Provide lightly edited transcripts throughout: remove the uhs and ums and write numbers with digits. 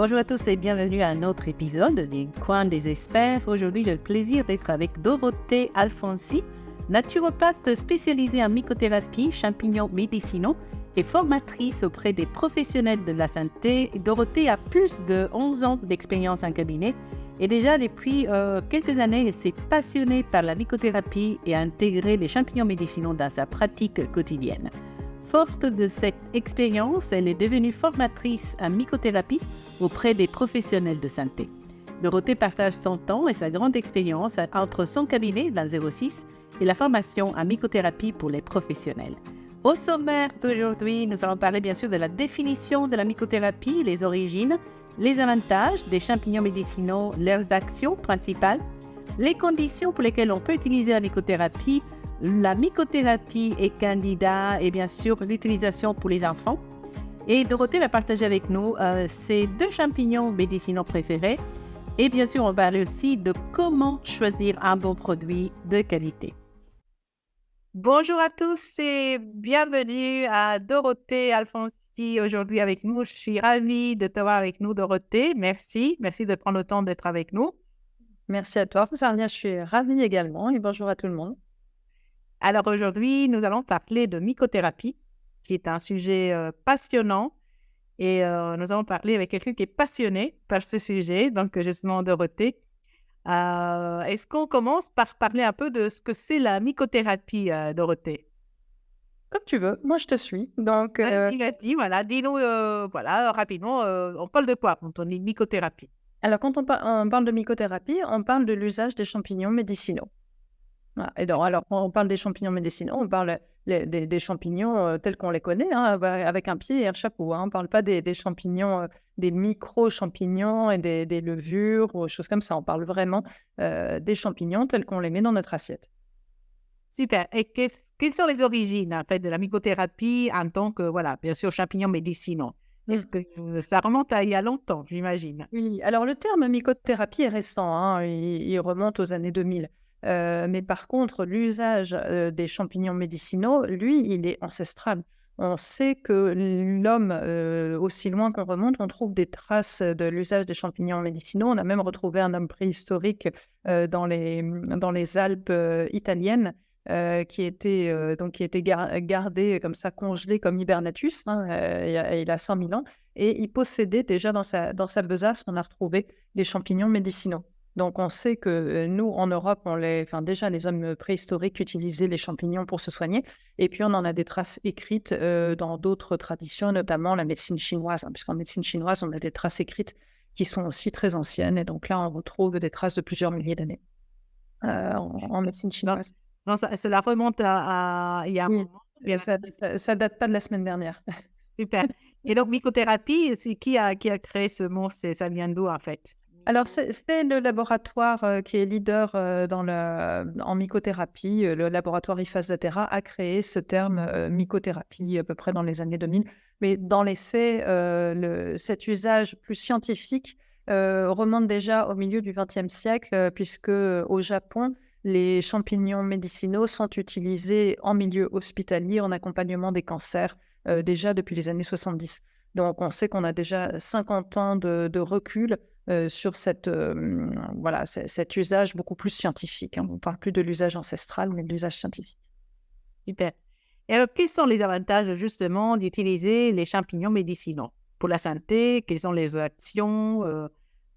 Bonjour à tous et bienvenue à un autre épisode du Coin des experts. Aujourd'hui, j'ai le plaisir d'être avec Dorothée Alfonsi, naturopathe spécialisée en mycothérapie, champignons médicinaux et formatrice auprès des professionnels de la santé. Dorothée a plus de 11 ans d'expérience en cabinet et déjà depuis quelques années, elle s'est passionnée par la mycothérapie et a intégré les champignons médicinaux dans sa pratique quotidienne. Forte de cette expérience, elle est devenue formatrice en mycothérapie auprès des professionnels de santé. Dorothée partage son temps et sa grande expérience entre son cabinet dans le 06 et la formation en mycothérapie pour les professionnels. Au sommaire d'aujourd'hui, nous allons parler bien sûr de la définition de la mycothérapie, les origines, les avantages des champignons médicinaux, leurs actions principales, les conditions pour lesquelles on peut utiliser la mycothérapie, la mycothérapie est candidat et bien sûr l'utilisation pour les enfants. Et Dorothée va partager avec nous ses 2 champignons médicinaux préférés. Et bien sûr, on va parler aussi de comment choisir un bon produit de qualité. Bonjour à tous et bienvenue à Dorothée Alfonsi aujourd'hui avec nous. Je suis ravie de t'avoir avec nous, Dorothée. Merci de prendre le temps d'être avec nous. Merci à toi, Rosalia. Je suis ravie également et bonjour à tout le monde. Alors aujourd'hui, nous allons parler de mycothérapie, qui est un sujet passionnant. Et nous allons parler avec quelqu'un qui est passionné par ce sujet, donc justement Dorothée. Est-ce qu'on commence par parler un peu de ce que c'est la mycothérapie, Dorothée? Comme tu veux, moi je te suis. Donc, Vas-y, voilà, dis-nous voilà, rapidement, on parle de quoi quand on dit mycothérapie? alors quand on parle de mycothérapie, on parle de l'usage des champignons médicinaux. Voilà. Et donc, alors, quand on parle des champignons médicinaux, on parle des champignons tels qu'on les connaît, hein, avec un pied et un chapeau. Hein. On ne parle pas des champignons, des micro-champignons et des levures ou choses comme ça. On parle vraiment des champignons tels qu'on les met dans notre assiette. Super. Et quelles sont les origines en fait, de la mycothérapie en tant que, voilà, bien sûr, champignons médicinaux? Est-ce que ça remonte à il y a longtemps, j'imagine? Oui, alors le terme mycothérapie est récent, hein, il remonte aux années 2000. Mais par contre, l'usage des champignons médicinaux, lui, il est ancestral. On sait que l'homme, aussi loin qu'on remonte, on trouve des traces de l'usage des champignons médicinaux. On a même retrouvé un homme préhistorique dans les Alpes italiennes qui était gardé comme ça, congelé comme Hibernatus, hein, il a 100 000 ans. Et il possédait déjà dans sa besace, on a retrouvé des champignons médicinaux. Donc on sait que nous, en Europe, déjà les hommes préhistoriques utilisaient les champignons pour se soigner. Et puis on en a des traces écrites dans d'autres traditions, notamment la médecine chinoise, hein, puisqu'en médecine chinoise, on a des traces écrites qui sont aussi très anciennes. Et donc là, on retrouve des traces de plusieurs milliers d'années en médecine chinoise. Non, cela remonte à il y a un Oui, moment. ça date pas de la semaine dernière. Super. Et donc mycothérapie, c'est qui a créé ce mot? Ça vient d'où en fait? Alors, c'est le laboratoire qui est leader en mycothérapie. Le laboratoire IFAS Zatera a créé ce terme mycothérapie à peu près dans les années 2000. Mais dans les faits, cet usage plus scientifique remonte déjà au milieu du XXe siècle, puisque au Japon, les champignons médicinaux sont utilisés en milieu hospitalier en accompagnement des cancers déjà depuis les années 70. Donc, on sait qu'on a déjà 50 ans de recul sur cet usage beaucoup plus scientifique. Hein. On ne parle plus de l'usage ancestral, mais de l'usage scientifique. Super. Et alors, quels sont les avantages justement d'utiliser les champignons médicinaux pour la santé? Quelles sont les actions?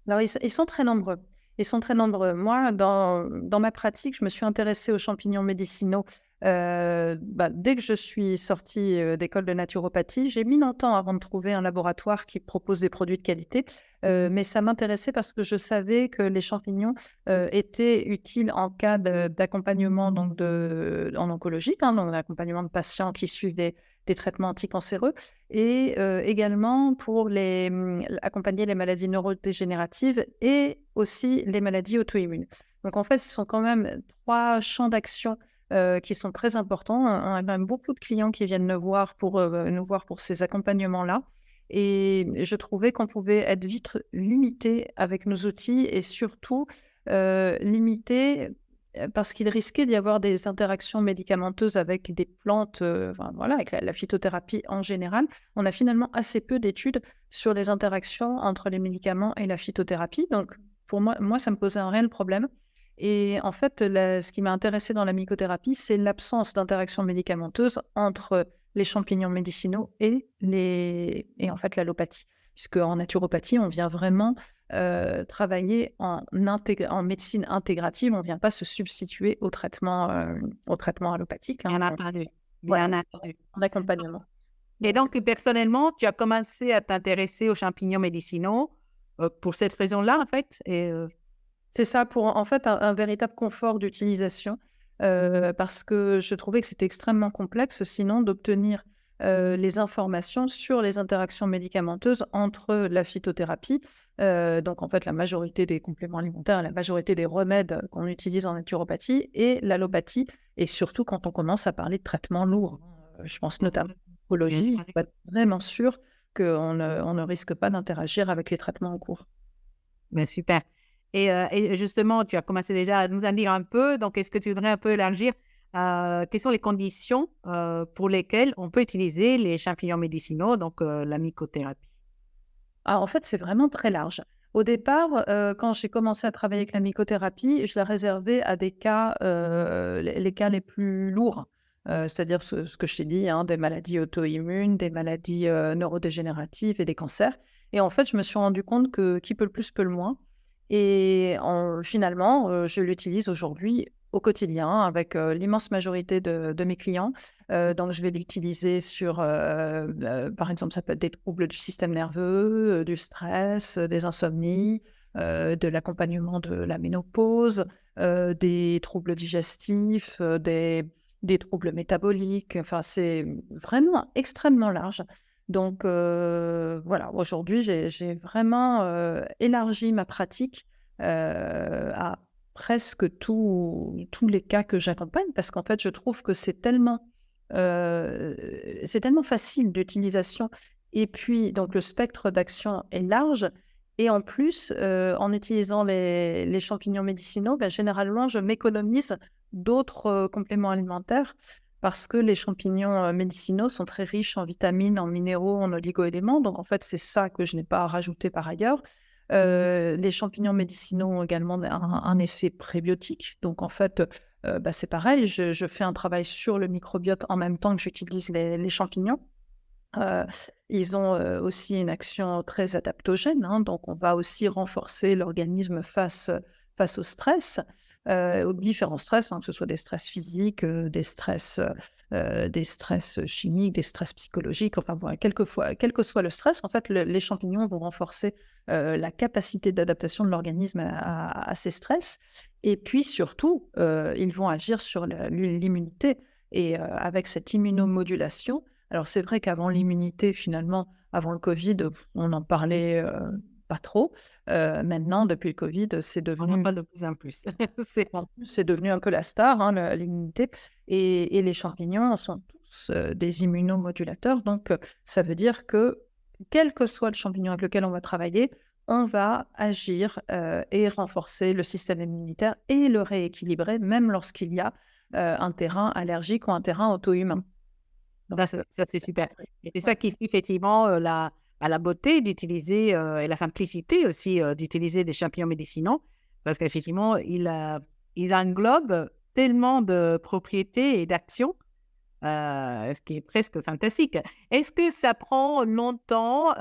Alors, ils sont très nombreux. Ils sont très nombreux. Moi, dans ma pratique, je me suis intéressée aux champignons médicinaux. Dès que je suis sortie d'école de naturopathie, j'ai mis longtemps avant de trouver un laboratoire qui propose des produits de qualité. Mais ça m'intéressait parce que je savais que les champignons étaient utiles en cas d'accompagnement en oncologie, hein, donc l'accompagnement de patients qui suivent des traitements anticancéreux et également pour accompagner les maladies neurodégénératives et aussi les maladies auto-immunes. Donc en fait, ce sont quand même 3 champs d'action qui sont très importants. On a même beaucoup de clients qui viennent nous voir pour ces accompagnements-là. Et je trouvais qu'on pouvait être vite limité avec nos outils et surtout limité parce qu'il risquait d'y avoir des interactions médicamenteuses avec des plantes, voilà, avec la phytothérapie en général. On a finalement assez peu d'études sur les interactions entre les médicaments et la phytothérapie. Donc, pour moi, ça me posait un réel problème. Et en fait, ce qui m'a intéressé dans la mycothérapie, c'est l'absence d'interaction médicamenteuse entre les champignons médicinaux et en fait l'allopathie. Puisque en naturopathie, on vient vraiment travailler en médecine intégrative, on ne vient pas se substituer au traitement allopathique. Bien Hein. entendu. Voilà, Bien entendu. en accompagnement. Et donc, personnellement, tu as commencé à t'intéresser aux champignons médicinaux pour cette raison-là, en fait. Et, C'est ça, pour en fait un véritable confort d'utilisation, parce que je trouvais que c'était extrêmement complexe sinon d'obtenir les informations sur les interactions médicamenteuses entre la phytothérapie, donc en fait la majorité des compléments alimentaires, la majorité des remèdes qu'on utilise en naturopathie et l'allopathie, et surtout quand on commence à parler de traitements lourds. Je pense notamment à l'oncologie, il faut être vraiment sûr qu'on ne risque pas d'interagir avec les traitements en cours. ben, super. Et justement, tu as commencé déjà à nous en dire un peu. Donc, est-ce que tu voudrais un peu élargir quelles sont les conditions pour lesquelles on peut utiliser les champignons médicinaux, donc la mycothérapie? Alors, en fait, c'est vraiment très large. Au départ, quand j'ai commencé à travailler avec la mycothérapie, je la réservais à des cas, les cas les plus lourds, c'est-à-dire ce que je t'ai dit, hein, des maladies auto-immunes, des maladies neurodégénératives et des cancers. Et en fait, je me suis rendu compte que qui peut le plus peut le moins. Et finalement, je l'utilise aujourd'hui au quotidien avec l'immense majorité de mes clients. Donc, je vais l'utiliser sur, par exemple, ça peut être des troubles du système nerveux, du stress, des insomnies, de l'accompagnement de la ménopause, des troubles digestifs, des troubles métaboliques. Enfin, c'est vraiment extrêmement large. Donc, voilà, aujourd'hui, j'ai vraiment élargi ma pratique à presque tous les cas que j'accompagne, parce qu'en fait, je trouve que c'est tellement facile d'utilisation. Et puis, donc, le spectre d'action est large. Et en plus, en utilisant les champignons médicinaux, ben, généralement, je m'économise d'autres compléments alimentaires parce que les champignons médicinaux sont très riches en vitamines, en minéraux, en oligo-éléments. Donc, en fait, c'est ça que je n'ai pas rajouté par ailleurs. Les champignons médicinaux ont également un effet prébiotique. Donc, en fait, bah, c'est pareil, je fais un travail sur le microbiote en même temps que j'utilise les champignons. Ils ont aussi une action très adaptogène, hein, donc on va aussi renforcer l'organisme face au stress, aux différents stress, hein, que ce soit des stress physiques, des stress chimiques, des stress psychologiques, enfin voilà, quel que soit le stress, en fait, les champignons vont renforcer la capacité d'adaptation de l'organisme à ces stress. Et puis surtout, ils vont agir sur l'immunité. Et avec cette immunomodulation, alors c'est vrai qu'avant l'immunité, finalement, avant le Covid, on n'en parlait pas trop. Maintenant, depuis le Covid, c'est On en devenu parle de plus en plus. c'est devenu un peu la star, hein, l'immunité. Et les champignons sont tous des immunomodulateurs. Donc, ça veut dire que quel que soit le champignon avec lequel on va travailler, on va agir et renforcer le système immunitaire et le rééquilibrer, même lorsqu'il y a un terrain allergique ou un terrain auto-immun. Ça, c'est super. Et c'est ça qui fait effectivement la beauté d'utiliser et la simplicité aussi d'utiliser des champignons médicinaux, parce qu'effectivement, ils englobent tellement de propriétés et d'actions, ce qui est presque fantastique. Est-ce que ça prend longtemps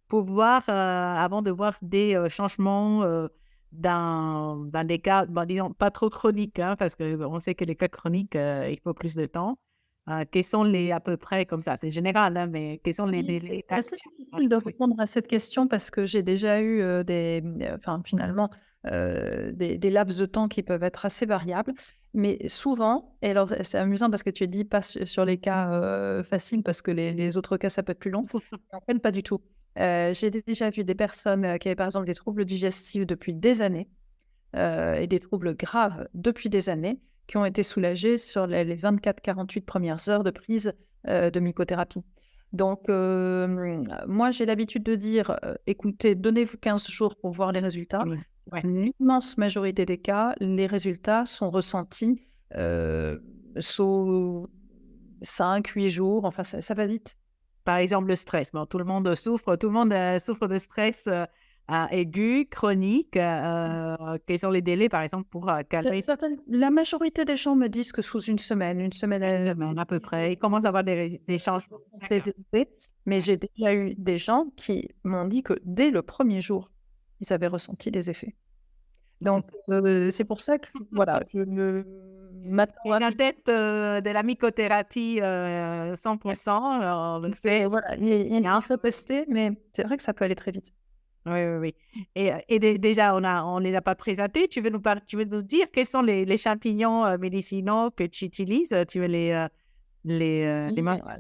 pour voir, avant de voir des changements dans des cas, bon, disons, pas trop chroniques, hein, parce qu'on sait que les cas chroniques, il faut plus de temps. Quels sont à peu près comme ça, c'est général, hein, mais quels sont les Oui, les c'est assez actions? difficile de répondre à cette question parce que j'ai déjà eu enfin finalement des laps de temps qui peuvent être assez variables. Mais souvent, et alors c'est amusant parce que tu as dit pas sur les cas faciles parce que les autres cas ça peut être plus long. En fait, pas du tout. J'ai déjà vu des personnes qui avaient par exemple des troubles digestifs depuis des années et des troubles graves depuis des années qui ont été soulagés sur les 24-48 premières heures de prise de mycothérapie. Donc, moi, j'ai l'habitude de dire, écoutez, donnez-vous 15 jours pour voir les résultats. Oui. Ouais. l'immense majorité des cas, les résultats sont ressentis sous 5, 8 jours. Enfin, ça va vite. Par exemple, le stress. Bon, tout le monde souffre de stress aigu, chronique. Quels sont les délais, par exemple, pour calmer La majorité des gens me disent que sous une semaine cette semaine à peu près? Ils commencent à avoir des changements. très D'accord. élevés. Mais j'ai déjà eu des gens qui m'ont dit que dès le premier jour, ils avaient ressenti des effets. Donc, c'est pour ça que, voilà, je m'attends à... La tête de la mycothérapie 100%. Voilà, il faut tester, mais c'est vrai que ça peut aller très vite. Oui, oui, oui. Et déjà, on les a pas présentés. Tu veux nous dire quels sont les champignons médicinaux que tu utilises? Tu veux les Voilà.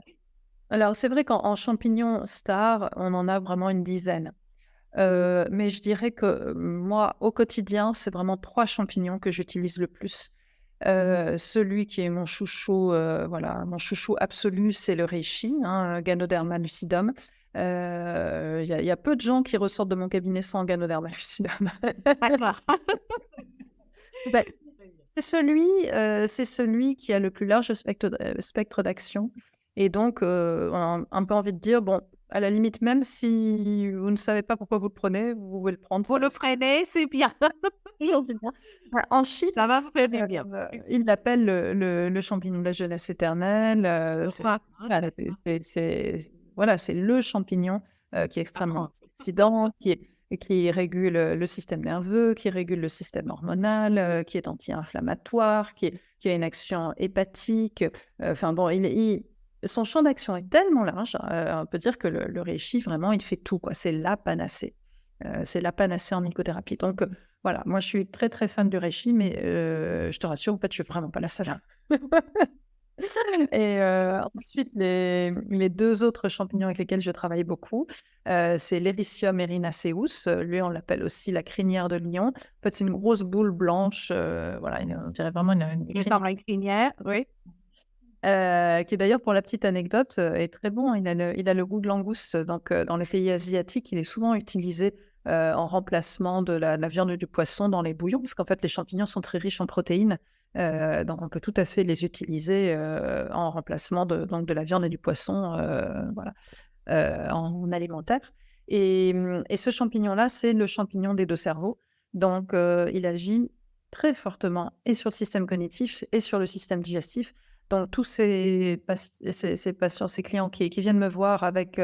Alors, c'est vrai qu'en champignons stars, on en a vraiment une dizaine. Mais je dirais que moi, au quotidien, c'est vraiment 3 champignons que j'utilise le plus. Celui qui est mon chouchou, voilà, mon chouchou absolu, c'est le reishi, hein, Ganoderma lucidum. Il y a peu de gens qui ressortent de mon cabinet sans Ganoderma lucidum. D'accord. Bah, c'est celui qui a le plus large spectre d'action et donc on a un peu envie de dire, bon, à la limite, même si vous ne savez pas pourquoi vous le prenez, vous pouvez le prendre, Vous ça le prenez, c'est bien. toujours du bien. En Chine, Ça va vous faire du bien. ils l'appellent le champignon de la jeunesse éternelle, Enfin, voilà, c'est le champignon, qui est extrêmement apprendre. antioxydant, qui régule, le système nerveux, qui régule le système hormonal, qui est anti-inflammatoire, qui a une action hépatique, enfin bon, son champ d'action est tellement large, on peut dire que le reishi vraiment il fait tout quoi, c'est la panacée en mycothérapie donc voilà, moi je suis très, très fan du reishi mais je te rassure, en fait, je suis vraiment pas la seule, hein. Et ensuite, les 2 autres champignons avec lesquels je travaille beaucoup, c'est l'Ericium erinaceus, lui, on l'appelle aussi la crinière de lion. En fait, c'est une grosse boule blanche, voilà, on dirait vraiment une Il ressemble à une crinière, oui. qui est d'ailleurs, pour la petite anecdote, est très bon. Il a le goût de langouste, donc dans les pays asiatiques, il est souvent utilisé, en remplacement de la viande ou du poisson dans les bouillons, parce qu'en fait, les champignons sont très riches en protéines, donc on peut tout à fait les utiliser, en remplacement donc de la viande et du poisson, voilà, en alimentaire et ce champignon-là, c'est le champignon des 2 cerveaux, donc il agit très fortement et sur le système cognitif et sur le système digestif. Donc tous ces patients, ces clients qui viennent me voir avec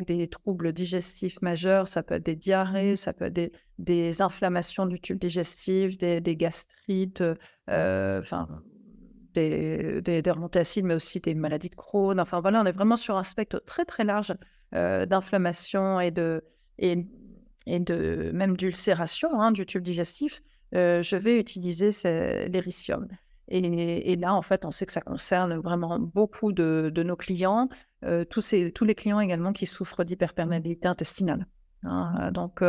des troubles digestifs majeurs, ça peut être des diarrhées, ça peut être des inflammations du tube digestif, des gastrites, enfin des remontées acides, mais aussi des maladies de Crohn. Enfin voilà, on est vraiment sur un spectre très, très large, d'inflammation et et de même d'ulcération, hein, du tube digestif. Je vais utiliser l'Ericium et là, en fait, on sait que ça concerne vraiment beaucoup de nos clients, tous les clients également qui souffrent d'hyperperméabilité intestinale, hein, donc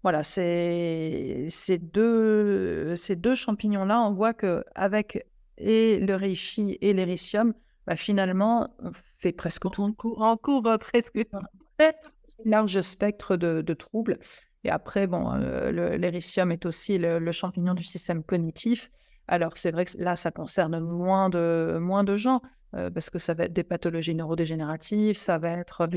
voilà, ces deux champignons-là, on voit qu'avec et le reishi et l'éricium, bah, finalement, on fait presque tout. On couvre presque tout. Très large spectre de troubles et après bon, l'éricium est aussi le champignon du système cognitif. Alors c'est vrai que là, ça concerne moins de gens, parce que ça va être des pathologies neurodégénératives, ça va être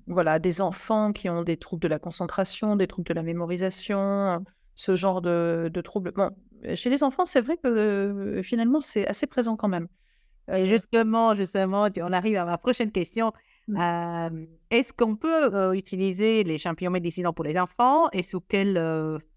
voilà, des enfants qui ont des troubles de la concentration, des troubles de la mémorisation, ce genre de troubles. Bon, chez les enfants, c'est vrai que, finalement, c'est assez présent quand même. Et justement, on arrive à ma prochaine question. Mmh. Est-ce qu'on peut utiliser les champignons médicinaux pour les enfants et sous quelle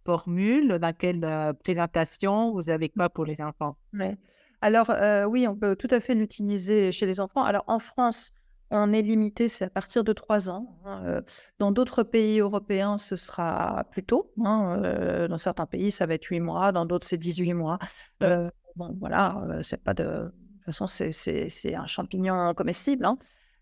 formule, dans quelle présentation vous avez quoi pour les enfants? Ouais. Alors, oui, on peut tout à fait l'utiliser chez les enfants. Alors, en France, on est limité, c'est à partir de 3 ans, hein, dans d'autres pays européens, ce sera plus tôt, hein, dans certains pays, ça va être 8 mois, dans d'autres, c'est 18 mois. Bon, voilà, c'est pas de toute façon, c'est un champignon comestible, hein,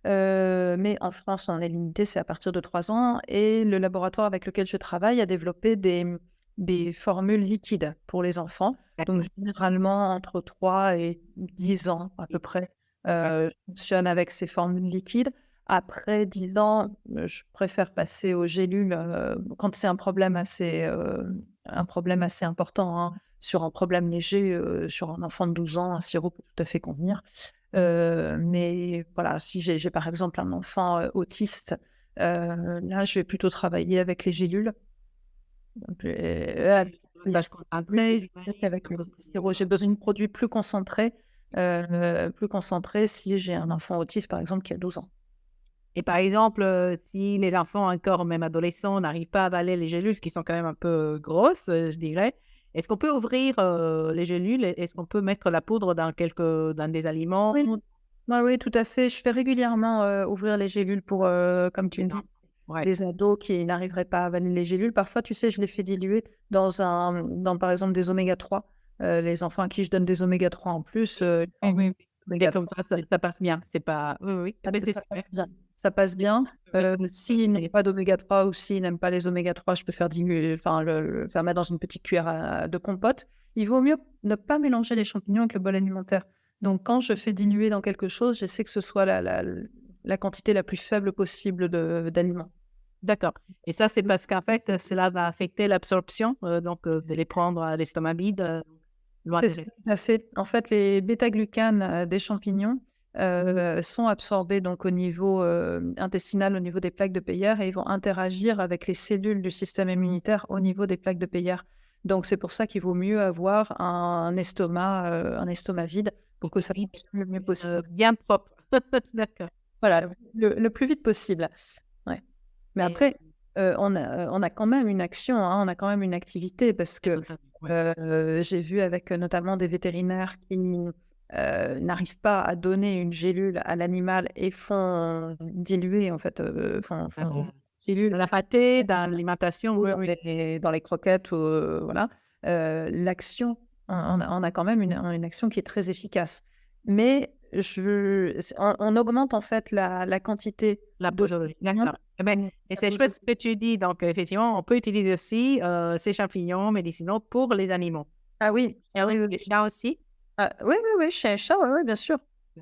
mais en France, on est limité, c'est à partir de 3 ans et le laboratoire avec lequel je travaille a développé des formules liquides pour les enfants. Donc généralement entre 3 et 10 ans à peu près, je fonctionne avec ces formules liquides. Après 10 ans, je préfère passer aux gélules, quand c'est un problème assez important, hein. Sur un problème léger, sur un enfant de 12 ans, un sirop peut tout à fait convenir. Mais voilà, si j'ai par exemple un enfant, autiste, là, je vais plutôt travailler avec les gélules. Donc Là, je comprends très, j'imagine. avec le sirop, j'ai besoin de produits plus concentrés si j'ai un enfant autiste, par exemple, qui a 12 ans. Et par exemple, si les enfants, encore même adolescents, n'arrivent pas à avaler les gélules, qui sont quand même un peu grosses, je dirais, est-ce qu'on peut ouvrir les gélules? Est-ce qu'on peut mettre la poudre dans des aliments? Oui. Oui, oui, tout à fait. Je fais régulièrement, ouvrir les gélules pour, comme tu me dis, Ouais. les ados qui n'arriveraient pas à avaler les gélules. Parfois, tu sais, je les fais diluer dans, par exemple, des oméga 3. Les enfants à qui je donne des oméga 3 en plus, Oui, oui, oui. Et oméga comme 3, ça passe bien. C'est pas... Oui, oui. Ah, ben, c'est ça super. passe bien. Ça passe bien. S'ils n'ont Et- pas d'oméga 3 ou s'ils n'aiment pas les oméga 3, je peux faire diluer, enfin, le faire mettre dans une petite cuillère de compote. Il vaut mieux ne pas mélanger les champignons avec le bol alimentaire. Donc, quand je fais diluer dans quelque chose, j'essaie que ce soit la quantité la plus faible possible d'aliments. D'accord. Et ça, c'est parce qu'en fait, cela va affecter l'absorption, de les prendre à l'estomac vide, loin C'est de ça, tout à fait. En fait, les bêta-glucanes, des champignons, sont absorbés donc au niveau, intestinal, au niveau des plaques de Peyer et ils vont interagir avec les cellules du système immunitaire au niveau des plaques de Peyer. Donc c'est pour ça qu'il vaut mieux avoir un estomac vide pour que ça vide, fonctionne le mieux possible. bien propre. D'accord. Voilà, le plus vite possible. Ouais. Mais Et après, on a quand même une action, hein, on a quand même une activité parce que, ouais. j'ai vu avec, notamment des vétérinaires qui, n'arrivent pas à donner une gélule à l'animal et font diluer en fait, font Dans gélule la pâtée, dans l'alimentation, ou oui, dans oui. les croquettes ou, voilà. L'action, on a quand même une action qui est très efficace. Mais on augmente en fait la quantité La de posologie, d'accord. Eh beh, et la c'est chouette ce posologie. que tu dis. Donc, effectivement, on peut utiliser aussi, ces champignons médicinaux pour les animaux. Ah oui, ah oui, oui, Les oui. chiens aussi? Ah oui, oui, oui, chez les chats, ouais, ouais, bien sûr. Ah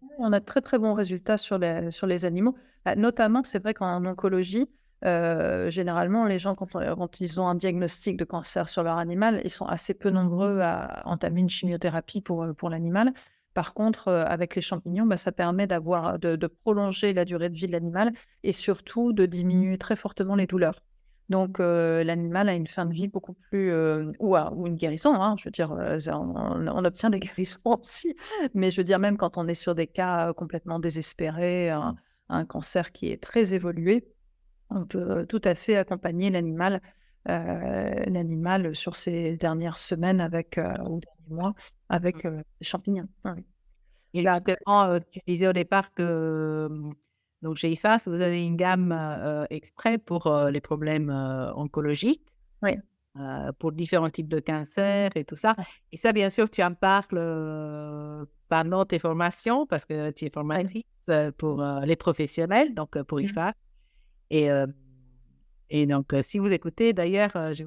oui, oui. On a de très, très bons résultats sur les animaux. Notamment, c'est vrai qu'en oncologie, généralement, les gens, quand ils ont un diagnostic de cancer sur leur animal, ils sont assez peu nombreux à entamer une chimiothérapie pour l'animal. Par contre, avec les champignons, bah, ça permet de prolonger la durée de vie de l'animal et surtout de diminuer très fortement les douleurs. Donc, l'animal a une fin de vie beaucoup plus, ou une guérison, hein, je veux dire, on obtient des guérisons aussi. Mais je veux dire, même quand on est sur des cas, complètement désespérés, un cancer qui est très évolué, on peut tout à fait accompagner l'animal sur ces dernières semaines ou derniers mois avec, des champignons. Ah oui. Et Là, justement, tu disais au départ que, donc chez IFAS, vous avez une gamme, exprès pour, les problèmes, oncologiques, oui. pour différents types de cancers et tout ça. Et ça, bien sûr, tu en parles, pendant tes formations parce que tu es formatrice, pour, les professionnels, donc, pour Mmh. IFAS. Et hem et donc, si vous écoutez d'ailleurs, je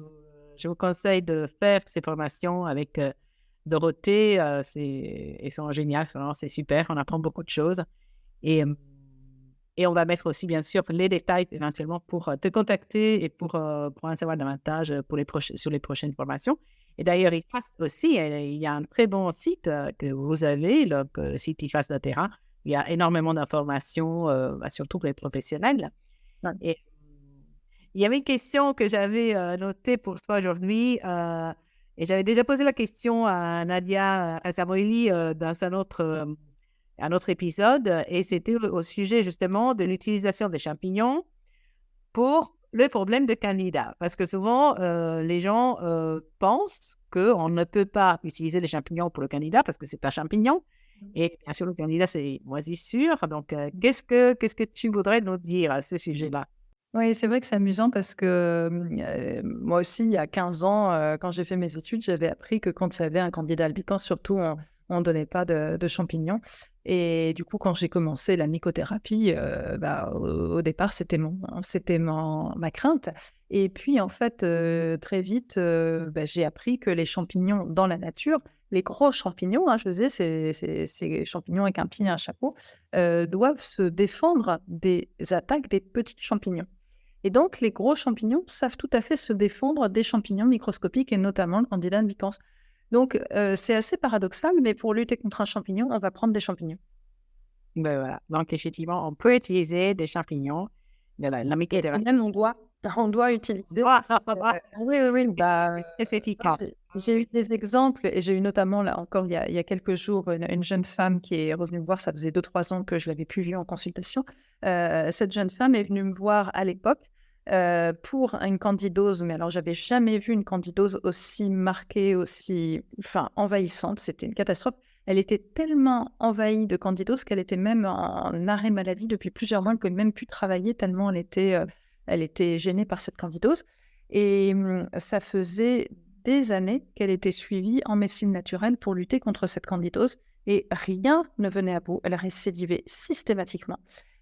vous conseille de faire ces formations avec, Dorothée, elles sont géniales, vraiment, c'est super, on apprend beaucoup de choses et hem et on va mettre aussi, bien sûr, les détails éventuellement pour, te contacter et pour en savoir davantage, sur les prochaines formations. Et d'ailleurs, IFAS aussi, il y a un très bon site, que vous avez, donc, le site IFAS Terra. Il y a énormément d'informations, surtout pour les professionnels. Ouais. Et il y avait une question que j'avais, notée pour toi aujourd'hui, et j'avais déjà posé la question à Nadia Samoili, dans un autre épisode, et c'était au sujet justement de l'utilisation des champignons pour le problème de candida. Parce que souvent, les gens, pensent qu'on ne peut pas utiliser les champignons pour le candida parce que c'est un champignon et bien sûr le candida c'est une moisissure. Donc, qu'est-ce que tu voudrais nous dire à ce sujet-là? Oui, c'est vrai que c'est amusant parce que, moi aussi, il y a 15 ans, quand j'ai fait mes études, j'avais appris que quand il y avait un candidat albicans, surtout on ne donnait pas de champignons. Et du coup, quand j'ai commencé la mycothérapie, au départ, c'était ma crainte. Et puis, en fait, très vite, j'ai appris que les champignons dans la nature, les gros champignons, je disais, ces champignons avec un pied et un chapeau, doivent se défendre des attaques des petits champignons. Et donc, les gros champignons savent tout à fait se défendre des champignons microscopiques et notamment le Candida albicans. Donc, c'est assez paradoxal, mais pour lutter contre un champignon, on va prendre des champignons. Ben voilà. Donc, effectivement, on peut utiliser des champignons de la Et mycothérapie. même, on doit utiliser. Oui. C'est efficace. J'ai eu des exemples et j'ai eu notamment, là encore, il y a quelques jours, une jeune femme qui est revenue me voir. Ça faisait 2-3 ans que je l'avais plus vue en consultation. Cette jeune femme est venue me voir à l'époque pour une candidose. Mais alors, j'avais jamais vu une candidose aussi marquée, envahissante. C'était une catastrophe. Elle était tellement envahie de candidose qu'elle était même en arrêt maladie depuis plusieurs mois. Elle ne pouvait même plus travailler tellement elle était gênée par cette candidose. Et ça faisait des années qu'elle était suivie en médecine naturelle pour lutter contre cette candidose. Et rien ne venait à bout. Elle récidivait systématiquement.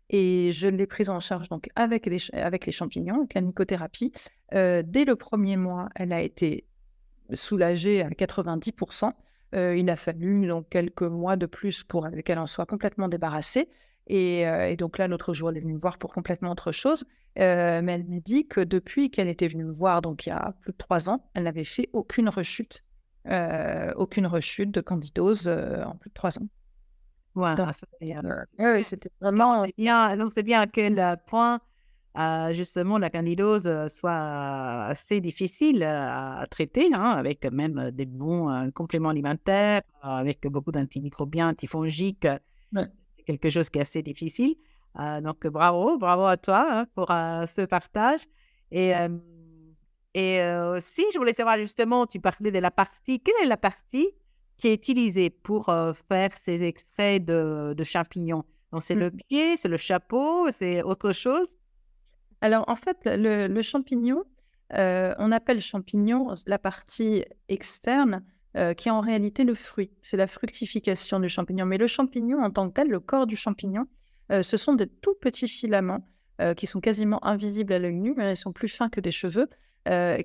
Et je l'ai prise en charge donc avec les champignons, avec la mycothérapie. Dès le premier mois, elle a été soulagée à 90%. Il a fallu donc quelques mois de plus pour qu'elle en soit complètement débarrassée. Et donc là, l'autre jour, elle est venue me voir pour complètement autre chose. Mais elle m'a dit que depuis qu'elle était venue me voir, donc il y a plus de 3 ans, elle n'avait fait aucune rechute de candidose en plus de 3 ans. Ouais, Donc, ça, c'était vraiment... c'est bien à quel point justement la candidose soit assez difficile à traiter, avec même des bons compléments alimentaires, avec beaucoup d'antimicrobiens, antifongiques. Ouais. C'est quelque chose qui est assez difficile. Donc bravo à toi pour ce partage. Et aussi, je voulais savoir justement, tu parlais de la partie, quelle est la partie qui est utilisée pour faire ces extraits de champignons? Donc c'est le pied, c'est le chapeau, c'est autre chose? Alors, en fait, le champignon, on appelle champignon la partie externe qui est en réalité le fruit. C'est la fructification du champignon. Mais le champignon en tant que tel, le corps du champignon, ce sont de tout petits filaments qui sont quasiment invisibles à l'œil nu, mais ils sont plus fins que des cheveux,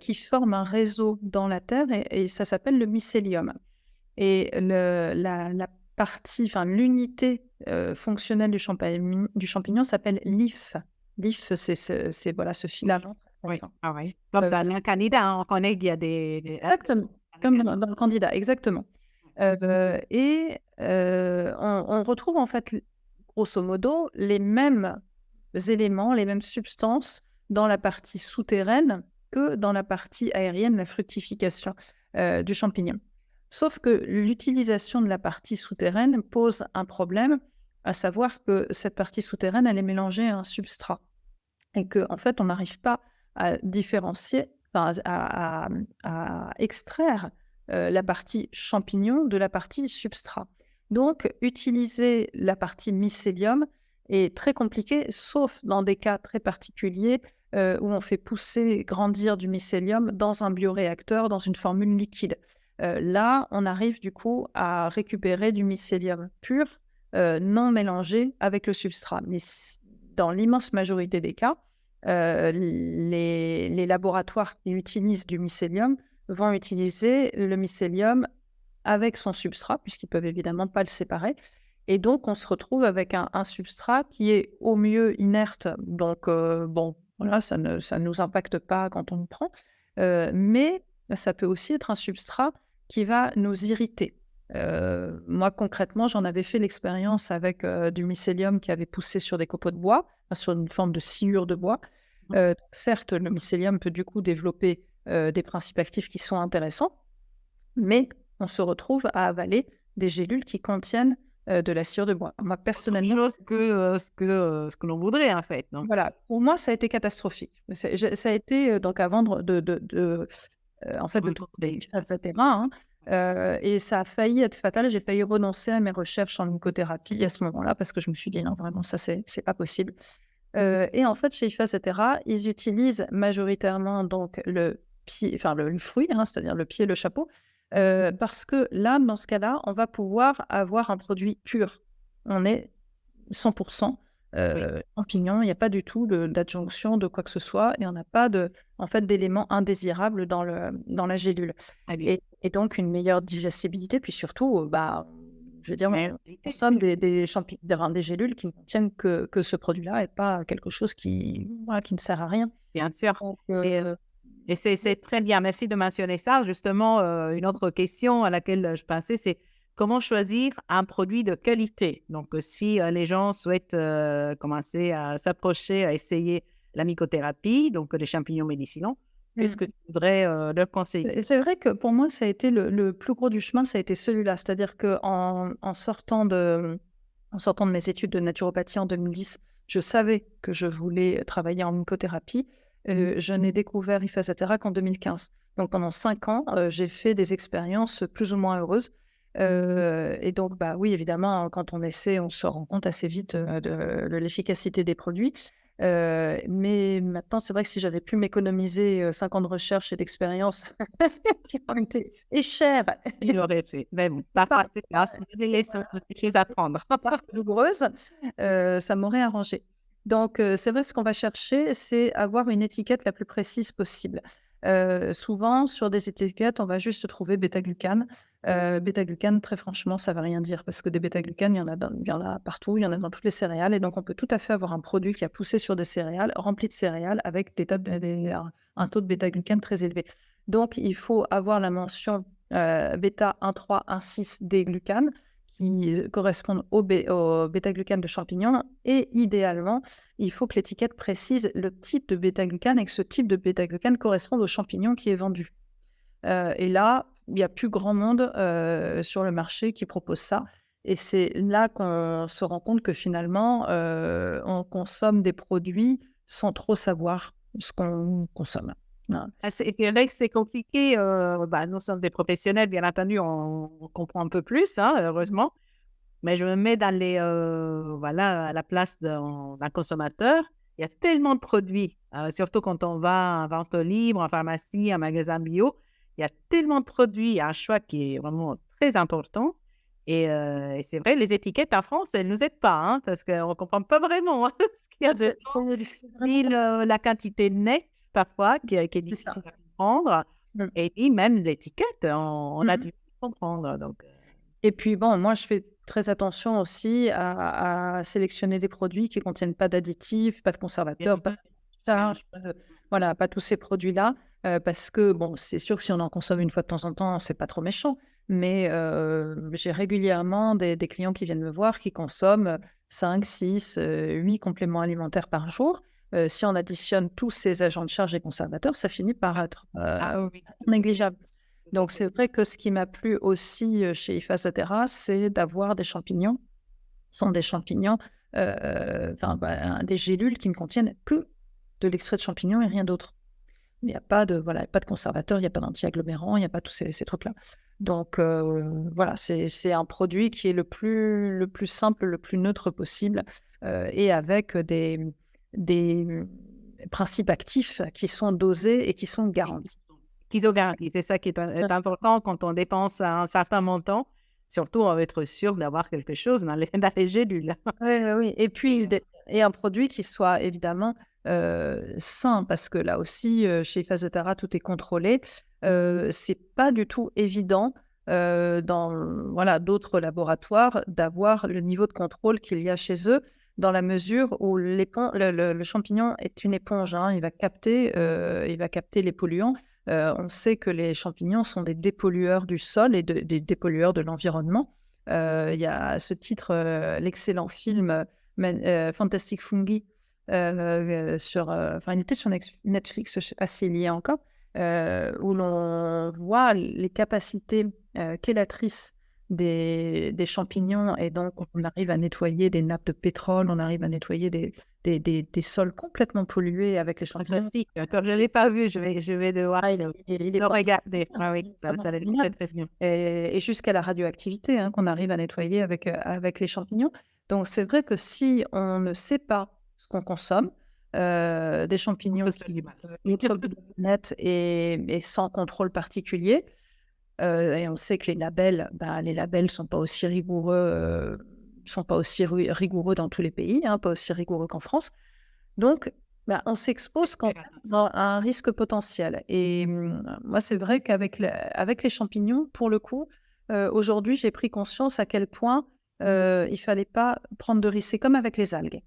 qui forment un réseau dans la terre et ça s'appelle le mycélium. Et la partie, l'unité fonctionnelle du champignon s'appelle l'hyphe. L'hyphe, c'est ce filament. Oui, comme dans le Candida, on connaît qu'il y a des... Exactement, comme dans le Candida, exactement. On retrouve en fait, grosso modo, les mêmes éléments, les mêmes substances dans la partie souterraine que dans la partie aérienne, la fructification du champignon. Sauf que l'utilisation de la partie souterraine pose un problème, à savoir que cette partie souterraine, elle est mélangée à un substrat. Et qu'en fait, on n'arrive pas à différencier, à extraire la partie champignon de la partie substrat. Donc, utiliser la partie mycélium est très compliqué, sauf dans des cas très particuliers où on fait grandir du mycélium dans un bioréacteur, dans une formule liquide. Là, on arrive du coup à récupérer du mycélium pur, non mélangé avec le substrat. Mais dans l'immense majorité des cas, les laboratoires qui utilisent du mycélium vont utiliser le mycélium avec son substrat, puisqu'ils ne peuvent évidemment pas le séparer. Et donc, on se retrouve avec un substrat qui est au mieux inerte. Donc, voilà, ça ne nous impacte pas quand on le prend. Mais ça peut aussi être un substrat qui va nous irriter. Moi, concrètement, j'en avais fait l'expérience avec du mycélium qui avait poussé sur des copeaux de bois, sur une forme de sciure de bois. Certes, le mycélium peut du coup développer des principes actifs qui sont intéressants, mais on se retrouve à avaler des gélules qui contiennent de la sciure de bois. Moi, personnellement... ce que l'on voudrait, en fait. Donc. Voilà, pour moi, ça a été catastrophique. Ça a été donc à vendre en fait, de trouver des terrains, et ça a failli être fatal. J'ai failli renoncer à mes recherches en mycothérapie à ce moment-là parce que je me suis dit non, vraiment, ça, c'est pas possible. Et en fait, chez IFA, etc., ils utilisent majoritairement donc le pied, le fruit, c'est-à-dire le pied et le chapeau, Parce que là, dans ce cas-là, on va pouvoir avoir un produit pur. On est 100% champignons, il n'y a pas du tout d'adjonction de quoi que ce soit et on n'a pas en fait, d'éléments indésirables dans la gélule. Et donc, une meilleure digestibilité, puis surtout, je veux dire, on consomme des gélules qui ne contiennent que ce produit-là et pas quelque chose qui ne sert à rien. Bien sûr. Donc, Et c'est très bien. Merci de mentionner ça. Justement, une autre question à laquelle je pensais, c'est comment choisir un produit de qualité. Donc, si les gens souhaitent commencer à s'approcher, à essayer la mycothérapie, donc les champignons médicinaux, qu'est-ce que tu voudrais leur conseiller? C'est vrai que pour moi, ça a été le plus gros du chemin, ça a été celui-là. C'est-à-dire qu'en sortant de mes études de naturopathie en 2010, je savais que je voulais travailler en mycothérapie. Je n'ai découvert Hifasatera qu'en 2015. Donc pendant 5 ans, j'ai fait des expériences plus ou moins heureuses. Et donc, oui, évidemment, quand on essaie, on se rend compte assez vite de l'efficacité des produits. Mais maintenant, c'est vrai que si j'avais pu m'économiser 5 ans de recherche et d'expérience qui ont été chères, Il aurait fait. Mais bon, parfois, c'est là, c'est des choses à prendre. douloureuses, ça m'aurait arrangé. Donc, c'est vrai, ce qu'on va chercher, c'est avoir une étiquette la plus précise possible. Souvent, sur des étiquettes, on va juste trouver bêta-glucane. Bêta-glucane, très franchement, ça ne veut rien dire parce que des bêta-glucanes, il y en a partout, il y en a dans toutes les céréales. Et donc, on peut tout à fait avoir un produit qui a poussé sur des céréales, rempli de céréales, avec un taux de bêta-glucane très élevé. Donc, il faut avoir la mention bêta 1,3, 1,6 des glucanes qui correspondent au bêta-glucane de champignons. Et idéalement, il faut que l'étiquette précise le type de bêta-glucane et que ce type de bêta-glucane corresponde au champignon qui est vendu. Et là, il n'y a plus grand monde sur le marché qui propose ça. Et c'est là qu'on se rend compte que finalement, on consomme des produits sans trop savoir ce qu'on consomme. C'est vrai que c'est compliqué. Nous sommes des professionnels, bien entendu, on comprend un peu plus, hein, heureusement. Mais je me mets à la place d'un consommateur. Il y a tellement de produits, surtout quand on va en vente libre, en pharmacie, en magasin bio. Il y a tellement de produits, il y a un choix qui est vraiment très important. Et c'est vrai, les étiquettes en France, elles ne nous aident pas, hein, parce qu'on ne comprend pas vraiment ce qu'il y a dedans. La quantité nette, parfois, qui est difficile à comprendre. Et puis, même l'étiquette, on a dû comprendre. Donc, Et puis, moi, je fais très attention aussi à sélectionner des produits qui ne contiennent pas d'additifs, pas de conservateurs, pas de charge, pas tous ces produits-là. Parce que, c'est sûr que si on en consomme une fois de temps en temps, c'est pas trop méchant. Mais j'ai régulièrement des clients qui viennent me voir qui consomment 5, 6, 8 compléments alimentaires par jour. Si on additionne tous ces agents de charge et conservateurs, ça finit par être négligeable. Donc, c'est vrai que ce qui m'a plu aussi chez Hifasatera, c'est d'avoir des champignons. Ce sont des champignons, des gélules qui ne contiennent que de l'extrait de champignons et rien d'autre. Il n'y a pas de conservateur, il n'y a pas d'anti-agglomérant, il n'y a pas tous ces trucs-là. Donc, c'est un produit qui est le plus simple, le plus neutre possible et avec des principes actifs qui sont dosés et qui sont garantis. C'est ça qui est important quand on dépense un certain montant. Surtout, on va être sûr d'avoir quelque chose dans les gélules. Oui. Et puis, un produit qui soit évidemment sain, parce que là aussi, chez Hifasatera, tout est contrôlé. C'est pas du tout évident dans d'autres laboratoires d'avoir le niveau de contrôle qu'il y a chez eux, dans la mesure où le champignon est une éponge. Il va capter les polluants. On sait que les champignons sont des dépollueurs du sol et des dépollueurs de l'environnement. Il y a à ce titre l'excellent film Fantastic Fungi, il était sur Netflix, je ne sais pas s'il y est encore, où l'on voit les capacités chélatrices des champignons, et donc on arrive à nettoyer des nappes de pétrole, on arrive à nettoyer des sols complètement pollués avec les champignons. Comme je ne l'ai pas vu, je vais devoir le regarder. Ça va être très bien. Et jusqu'à la radioactivité qu'on arrive à nettoyer avec les champignons. Donc c'est vrai que si on ne sait pas ce qu'on consomme, des champignons net et sans contrôle particulier, Et on sait que les labels sont pas aussi rigoureux, dans tous les pays, hein, pas aussi rigoureux qu'en France. Donc, on s'expose quand même à un risque potentiel. Et moi, c'est vrai avec les champignons, pour le coup, aujourd'hui, j'ai pris conscience à quel point il fallait pas prendre de risques. C'est comme avec les algues.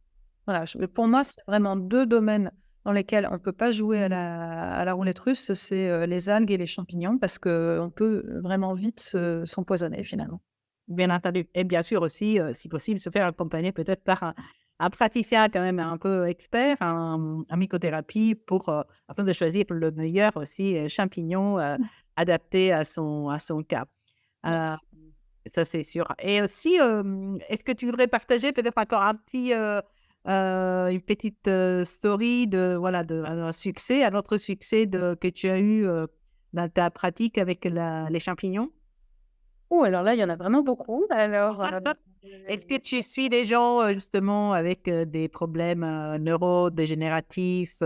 Voilà, pour moi, c'est vraiment 2 domaines dans lesquels on ne peut pas jouer à la roulette russe, c'est les algues et les champignons, parce qu'on peut vraiment vite s'empoisonner finalement. Bien entendu. Et bien sûr aussi, si possible, se faire accompagner peut-être par un praticien quand même un peu expert en mycothérapie afin de choisir le meilleur aussi champignon adapté à son cas. Euh, Ça, c'est sûr. Et aussi, est-ce que tu voudrais partager peut-être encore une petite story un autre succès que tu as eu dans ta pratique avec les champignons? Alors là, il y en a vraiment beaucoup. Alors, Est-ce que tu suis des gens justement avec des problèmes neurodégénératifs,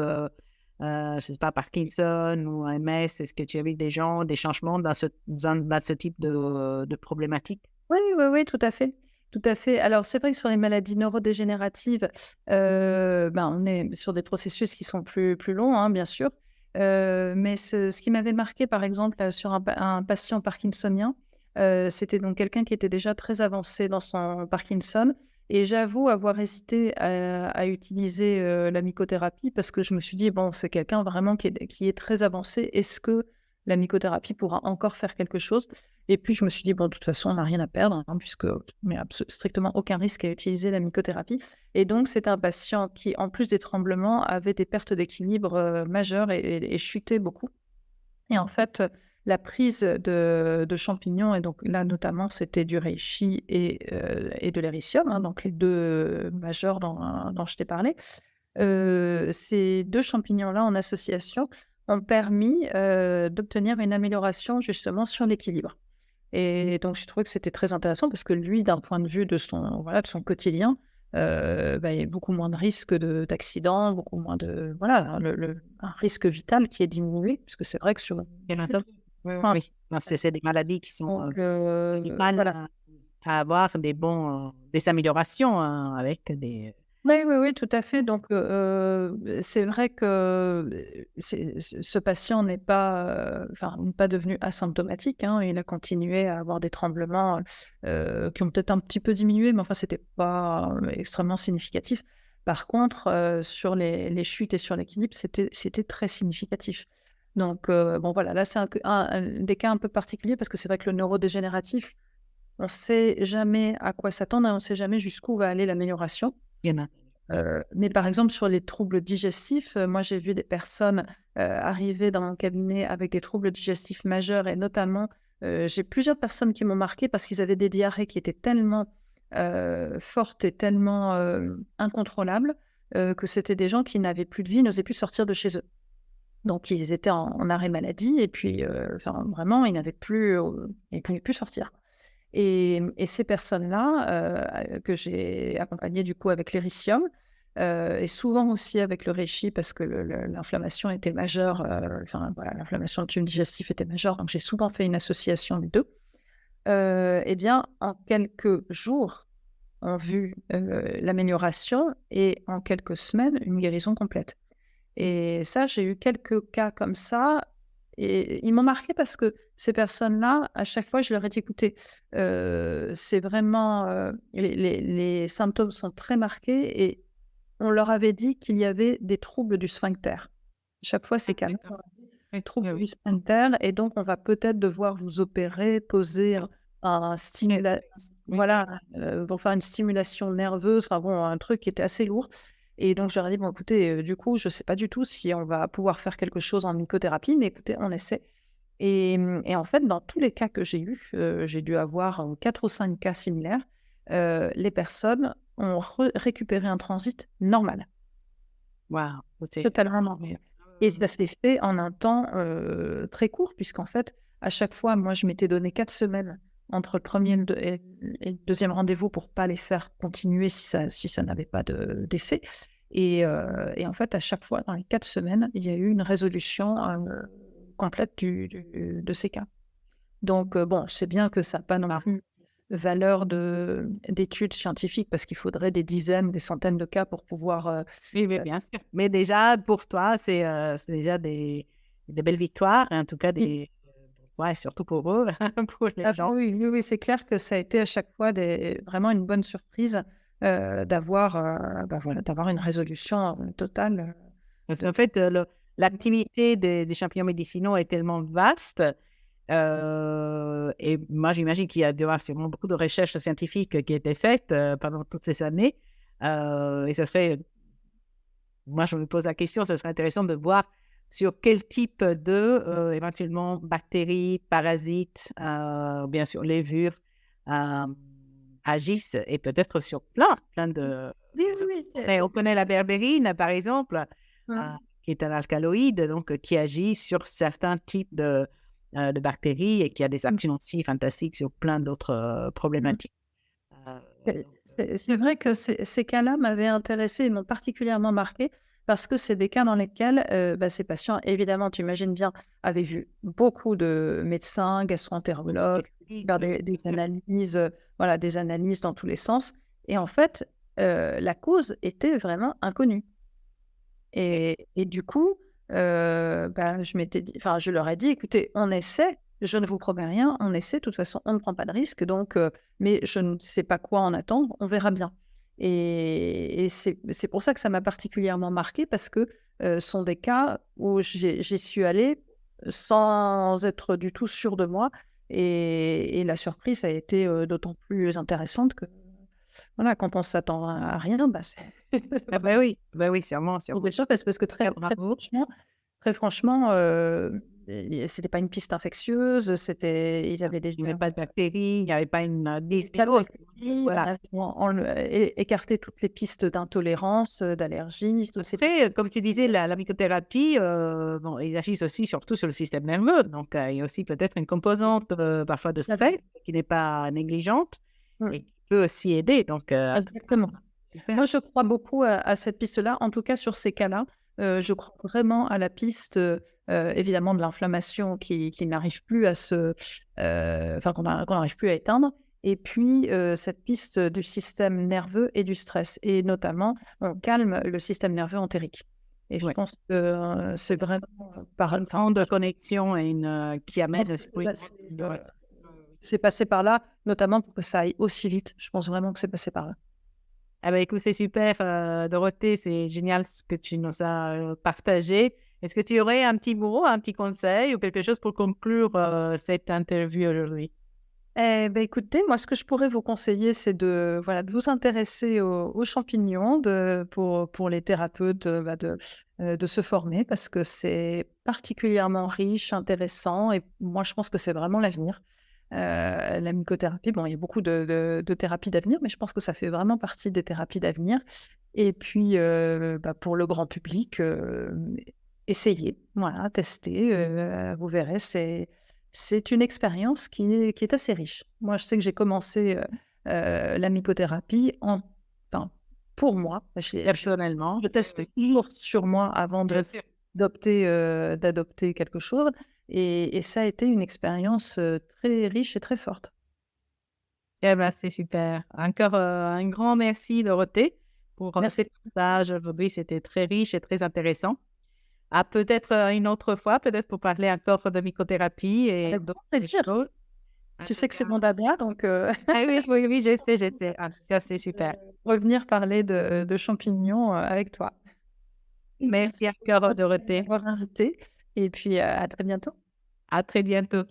je ne sais pas, Parkinson ou MS? Est-ce que tu as vu des gens, des changements dans ce type de problématique? oui, oui, oui, tout à fait. Tout à fait. Alors, c'est vrai que sur les maladies neurodégénératives, on est sur des processus qui sont plus longs, hein, bien sûr. Mais ce qui m'avait marqué, par exemple, sur un patient parkinsonien, c'était donc quelqu'un qui était déjà très avancé dans son Parkinson. Et j'avoue avoir hésité à utiliser la mycothérapie parce que je me suis dit, bon, c'est quelqu'un vraiment qui est très avancé. Est-ce que la mycothérapie pourra encore faire quelque chose? Et puis, je me suis dit, bon, de toute façon, on n'a rien à perdre, hein, puisque il n'y a strictement aucun risque à utiliser la mycothérapie. Et donc, c'est un patient qui, en plus des tremblements, avait des pertes d'équilibre majeures et chutait beaucoup. Et en fait, la prise de champignons, et donc là, notamment, c'était du reishi et de l'éricium, hein, donc les 2 majeurs dont je t'ai parlé. Ces 2 champignons-là, en association, ont permis d'obtenir une amélioration, justement, sur l'équilibre. Et donc, j'ai trouvé que c'était très intéressant parce que lui, d'un point de vue de son quotidien, il y a beaucoup moins de risques d'accidents, beaucoup moins de... Voilà, un risque vital qui est diminué, puisque c'est vrai que sur... Bien entendu. Oui, Enfin, oui. Non, c'est des maladies qui sont donc, du mal voilà. à avoir des améliorations avec des... Oui, oui, oui, tout à fait. Donc, c'est vrai que ce patient n'est pas, n'est pas devenu asymptomatique, hein. Il a continué à avoir des tremblements qui ont peut-être un petit peu diminué, mais enfin, c'était pas extrêmement significatif. Par contre, sur les chutes et sur l'équilibre, c'était très significatif. Donc, bon, voilà, là, c'est des cas un peu particuliers parce que c'est vrai que le neurodégénératif, on ne sait jamais à quoi s'attendre et on ne sait jamais jusqu'où va aller l'amélioration. Il y en a. Mais par exemple, sur les troubles digestifs, moi, j'ai vu des personnes arriver dans mon cabinet avec des troubles digestifs majeurs et notamment, j'ai plusieurs personnes qui m'ont marquée parce qu'ils avaient des diarrhées qui étaient tellement fortes et tellement incontrôlables que c'était des gens qui n'avaient plus de vie, n'osaient plus sortir de chez eux. Donc, ils étaient en arrêt maladie et puis, vraiment, ils pouvaient plus sortir. Et ces personnes-là, que j'ai accompagnées du coup avec l'éricium, et souvent aussi avec le reishi parce que l'inflammation était majeure, l'inflammation du tube digestif était majeure, donc j'ai souvent fait une association des 2. Eh bien, en quelques jours, ont vu l'amélioration et en quelques semaines, une guérison complète. Et ça, j'ai eu quelques cas comme ça et ils m'ont marquée parce que ces personnes-là, à chaque fois, je leur ai dit: «Écoutez, c'est vraiment, les symptômes sont très marqués» et on leur avait dit qu'il y avait des troubles du sphincter. Chaque fois, ces cas-là, D'accord. troubles du sphincter et donc on va peut-être devoir vous opérer, poser un stimula Oui. voilà, pour faire une stimulation nerveuse, enfin bon, un truc qui était assez lourd et donc je leur ai dit: «Bon écoutez, du coup, je ne sais pas du tout si on va pouvoir faire quelque chose en mycothérapie, mais écoutez, on essaie» et en fait, dans tous les cas que j'ai eus, j'ai dû avoir, 4 ou 5 cas similaires, les personnes ont récupéré un transit normal, Waouh, c'est totalement normal. Et ça s'est fait en un temps, très court puisqu'en fait, à chaque fois, moi, je m'étais donné 4 semaines entre le premier et le 2e rendez-vous pour pas les faire continuer si ça n'avait pas d'effet et en fait, à chaque fois, dans les 4 semaines, il y a eu une résolution, complète de ces cas. Donc, bon, c'est bien que ça n'a pas non plus valeur d'études scientifiques parce qu'il faudrait des dizaines, des centaines de cas pour pouvoir... Oui, oui, bien sûr. Mais déjà, pour toi, c'est déjà des belles victoires, en tout cas, ouais, surtout pour eux, pour les gens. Oui, oui, oui, c'est clair que ça a été à chaque fois vraiment une bonne surprise d'avoir d'avoir une résolution totale. Parce qu'en fait, l'activité des champignons médicinaux est tellement vaste. Et moi, j'imagine qu'il y a dû y avoir sûrement beaucoup de recherches scientifiques qui étaient faites pendant toutes ces années. Et ça serait, moi, je me pose la question, ce serait intéressant de voir sur quel type de, éventuellement, bactéries, parasites, bien sûr, levures, agissent, et peut-être sur plein de... Oui, oui, On connaît la berbérine, par exemple, Mmh. qui est un alcaloïde, donc qui agit sur certains types de bactéries et qui a des actions aussi fantastiques sur plein d'autres problématiques. C'est vrai que ces cas-là m'avaient intéressée et m'ont particulièrement marquée parce que c'est des cas dans lesquels ces patients, évidemment, tu imagines bien, avaient vu beaucoup de médecins, gastro-entérologues, faire des analyses, voilà, des analyses dans tous les sens. Et en fait, la cause était vraiment inconnue. Et du coup, je leur ai dit: «Écoutez, on essaie, je ne vous promets rien, on essaie, de toute façon, on ne prend pas de risque, donc mais je ne sais pas quoi en attendre, on verra bien». Et c'est pour ça que ça m'a particulièrement marquée parce que, ce sont des cas où j'y suis allée sans être du tout sûre de moi et la surprise a été, d'autant plus intéressante que, voilà, quand on s'attend à rien, c'est Ah bah oui, sûrement, sûrement. déjà parce que très Bravo. très franchement, c'était pas une piste infectieuse, ils avaient Il n'y avait déjà pas de bactéries, il n'y avait pas une pas de dysbiose. bactéries, on Voilà. avait écarté toutes les pistes d'intolérance, d'allergie, toutes ces pistes. Après, comme tu disais, la mycothérapie, bon, ils agissent aussi surtout sur le système nerveux. Donc, il y a aussi peut-être une composante parfois de stress qui n'est pas négligeante Mmh. et qui peut aussi aider. Donc, Exactement. super. Moi, je crois beaucoup à cette piste-là, en tout cas sur ces cas-là. Je crois vraiment à la piste, évidemment de l'inflammation qui n'arrive plus à qu'on n'arrive plus à éteindre et puis, cette piste du système nerveux et du stress et notamment, on calme le système nerveux entérique et je Ouais. pense que, c'est vraiment, Grande connexion et qui amène c'est passé par là, notamment pour que ça aille aussi vite. Je pense vraiment que c'est passé par là. Ah bah, écoute, c'est super, Dorothée, c'est génial ce que tu nous as partagé. Est-ce que tu aurais un petit mot, un petit conseil ou quelque chose pour conclure cette interview aujourd'hui? Écoutez, moi, ce que je pourrais vous conseiller, c'est de vous intéresser aux champignons, pour les thérapeutes, de se former parce que c'est particulièrement riche, intéressant et moi, je pense que c'est vraiment l'avenir. La mycothérapie, bon, il y a beaucoup de thérapies d'avenir, mais je pense que ça fait vraiment partie des thérapies d'avenir et puis, pour le grand public, essayez, voilà, testez, vous verrez, c'est une expérience qui est assez riche. Moi, je sais que j'ai commencé, la mycothérapie enfin, pour moi, Personnellement, je teste toujours sur moi avant bien sûr. d'adopter quelque chose et ça a été une expérience, très riche et très forte. Eh ben, c'est super. Encore un grand merci, Dorothée, pour Merci. ces partages aujourd'hui. C'était très riche et très intéressant. À peut-être une autre fois, peut-être pour parler encore de mycothérapie et Avec d'autres grand plaisir. choses. En Tu tout sais que c'est cas, mon dada, donc ah oui, oui, oui, je sais, je sais. En tout cas, c'est super. revenir parler de champignons, avec toi. Merci encore, Merci de Dorothée. m'avoir invitée et puis, à très bientôt. À très bientôt.